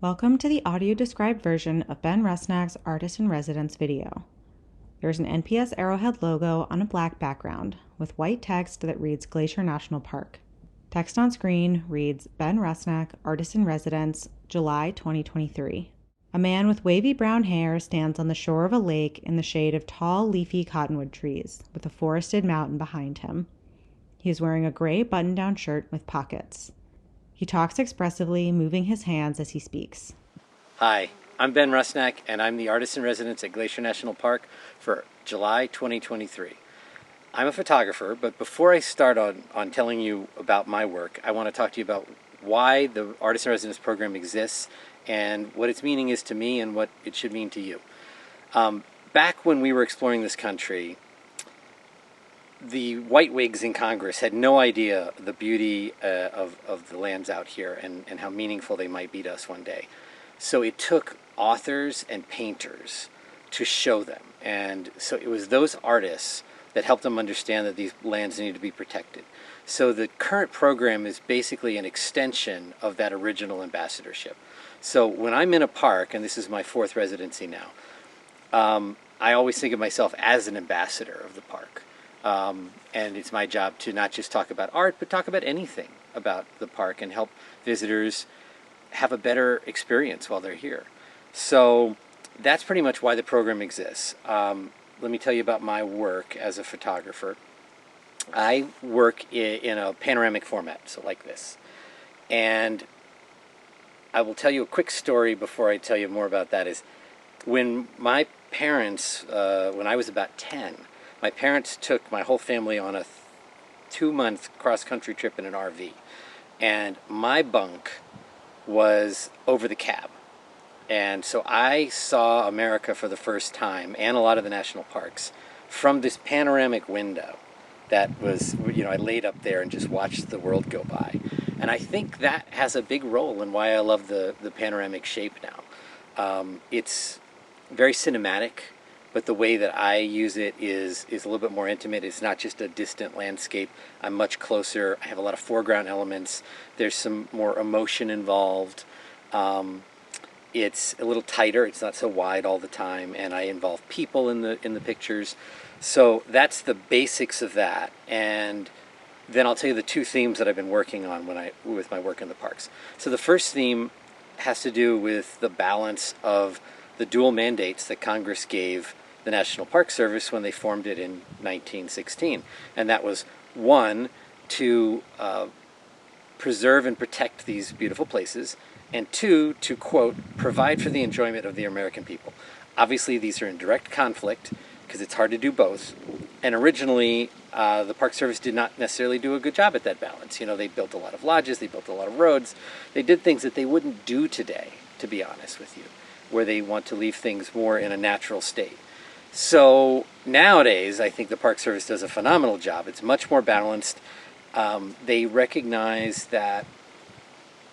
Welcome to the audio-described version of Ben Rusnak's Artist-in-Residence video. There's an NPS arrowhead logo on a black background with white text that reads Glacier National Park. Text on screen reads Ben Rusnak, Artist-in-Residence, July 2023. A man with wavy brown hair stands on the shore of a lake in the shade of tall, leafy cottonwood trees, with a forested mountain behind him. He is wearing a gray button-down shirt with pockets. He talks expressively, moving his hands as he speaks. Hi, I'm Ben Rusnak, and I'm the Artist-in-Residence at Glacier National Park for July 2023. I'm a photographer, but before I start on telling you about my work, I want to talk to you about why the Artist-in-Residence program exists and what its meaning is to me and what it should mean to you. Back when we were exploring this country, the whitewigs in Congress had no idea the beauty of the lands out here and how meaningful they might be to us one day. So it took authors and painters to show them. And so it was those artists that helped them understand that these lands need to be protected. So the current program is basically an extension of that original ambassadorship. So when I'm in a park, and this is my fourth residency now, I always think of myself as an ambassador of the park. And it's my job to not just talk about art, but talk about anything about the park and help visitors have a better experience while they're here. So that's pretty much why the program exists. Let me tell you about my work as a photographer. I work in a panoramic format, so like this. And I will tell you a quick story before I tell you more about that. Is when my parents, when I was about 10, my parents took my whole family on a 2-month cross-country trip in an RV. And my bunk was over the cab. And so I saw America for the first time, and a lot of the national parks, from this panoramic window that was, I laid up there and just watched the world go by. And I think that has a big role in why I love the panoramic shape now. It's very cinematic, but the way that I use it is a little bit more intimate. It's not just a distant landscape. I'm much closer. I have a lot of foreground elements. There's some more emotion involved. It's a little tighter. It's not so wide all the time, and I involve people in the pictures. So that's the basics of that. And then I'll tell you the two themes that I've been working on with my work in the parks. So the first theme has to do with the balance of the dual mandates that Congress gave the National Park Service when they formed it in 1916. And that was, one, to preserve and protect these beautiful places, and two, to, quote, provide for the enjoyment of the American people. Obviously, these are in direct conflict because it's hard to do both. And originally, the Park Service did not necessarily do a good job at that balance. They built a lot of lodges, they built a lot of roads. They did things that they wouldn't do today, to be honest with you, where they want to leave things more in a natural state. So nowadays, I think the Park Service does a phenomenal job. It's much more balanced. They recognize that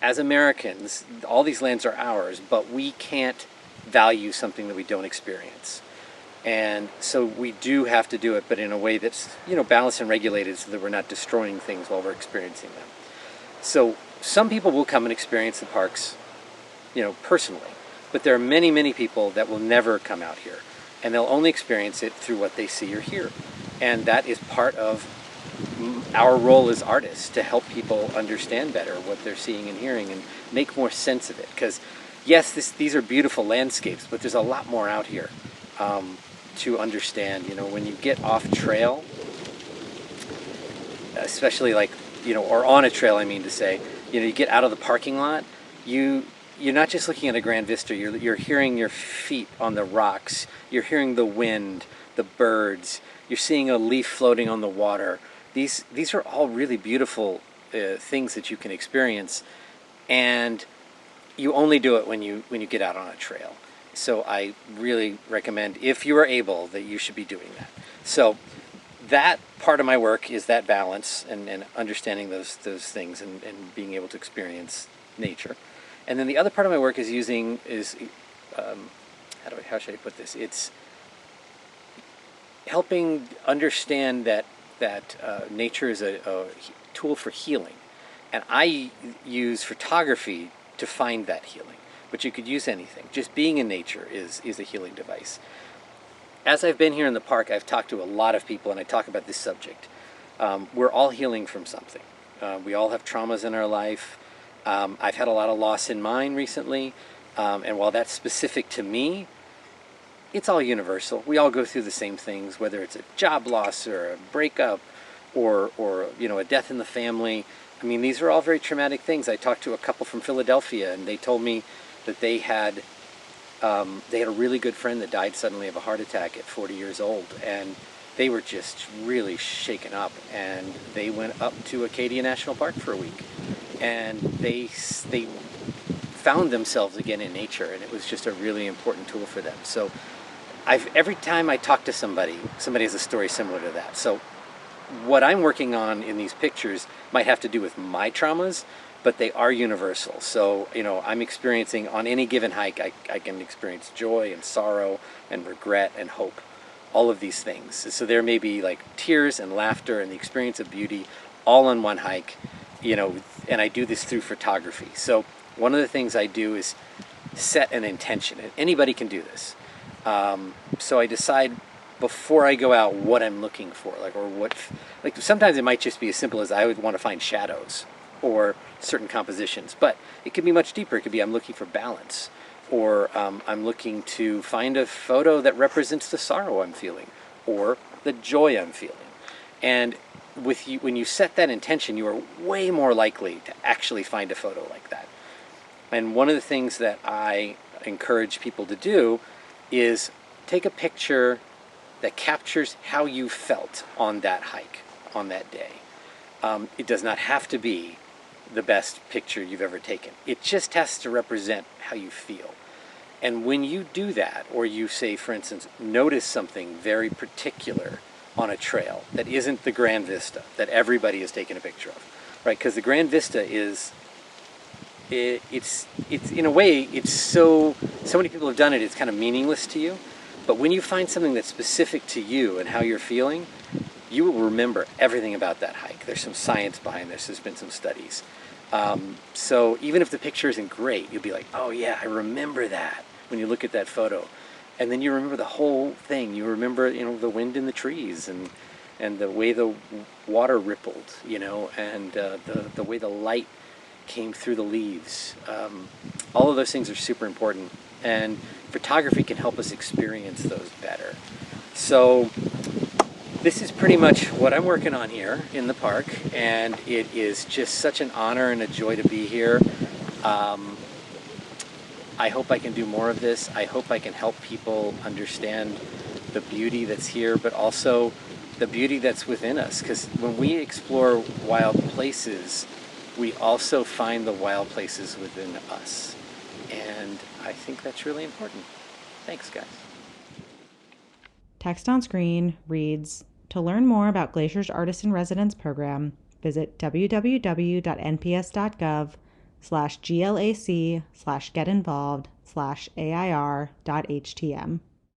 as Americans, all these lands are ours, but we can't value something that we don't experience. And so we do have to do it, but in a way that's, balanced and regulated so that we're not destroying things while we're experiencing them. So some people will come and experience the parks, personally. But there are many, many people that will never come out here. And they'll only experience it through what they see or hear. And that is part of our role as artists, to help people understand better what they're seeing and hearing and make more sense of it. Because, yes, these are beautiful landscapes, but there's a lot more out here to understand. When you get off trail, especially or on a trail, I mean to say, you get out of the parking lot, you're not just looking at a grand vista, you're hearing your feet on the rocks, you're hearing the wind, the birds, you're seeing a leaf floating on the water. These are all really beautiful things that you can experience, and you only do it when you get out on a trail. So I really recommend, if you are able, that you should be doing that. So that part of my work is that balance and understanding those things and being able to experience nature. And then the other part of my work is how should I put this? It's helping understand that nature is a tool for healing. And I use photography to find that healing. but you could use anything. Just being in nature is a healing device. As I've been here in the park, I've talked to a lot of people, and I talk about this subject. We're all healing from something. We all have traumas in our life. I've had a lot of loss in mine recently, and while that's specific to me, it's all universal. We all go through the same things, whether it's a job loss or a breakup or a death in the family. I mean, these are all very traumatic things. I talked to a couple from Philadelphia, and they told me that they had a really good friend that died suddenly of a heart attack at 40 years old, and they were just really shaken up, and they went up to Acadia National Park for a week, and they found themselves again in nature, and it was just a really important tool for them. So every time I talk to somebody has a story similar to that. So what I'm working on in these pictures might have to do with my traumas, but they are universal. So, I'm experiencing, on any given hike, I can experience joy and sorrow and regret and hope, all of these things. So there may be like tears and laughter and the experience of beauty all on one hike, and I do this through photography. So one of the things I do is set an intention, and anybody can do this. So I decide before I go out what I'm looking for, sometimes it might just be as simple as I would want to find shadows or certain compositions, but it could be much deeper. It could be I'm looking for balance, or I'm looking to find a photo that represents the sorrow I'm feeling or the joy I'm feeling. And when you set that intention, you are way more likely to actually find a photo like that. And one of the things that I encourage people to do is take a picture that captures how you felt on that hike, on that day. It does not have to be the best picture you've ever taken. It just has to represent how you feel. And when you do that, or you say, for instance, notice something very particular on a trail that isn't the grand vista that everybody is taking a picture of, right? Because the grand vista it's in a way, it's so many people have done it, it's kind of meaningless to you. But when you find something that's specific to you and how you're feeling, you will remember everything about that hike. There's some science behind this. There's been some studies. So even if the picture isn't great, you'll be like, oh yeah, I remember that when you look at that photo. And then you remember the whole thing. You remember, the wind in the trees and the way the water rippled, and the way the light came through the leaves. All of those things are super important. And photography can help us experience those better. So this is pretty much what I'm working on here in the park, and it is just such an honor and a joy to be here. I hope I can do more of this. I hope I can help people understand the beauty that's here, but also the beauty that's within us. Because when we explore wild places, we also find the wild places within us. And I think that's really important. Thanks, guys. Text on screen reads, "To learn more about Glacier's Artist-in-Residence program, visit www.nps.gov/glac/getinvolved/air.htm."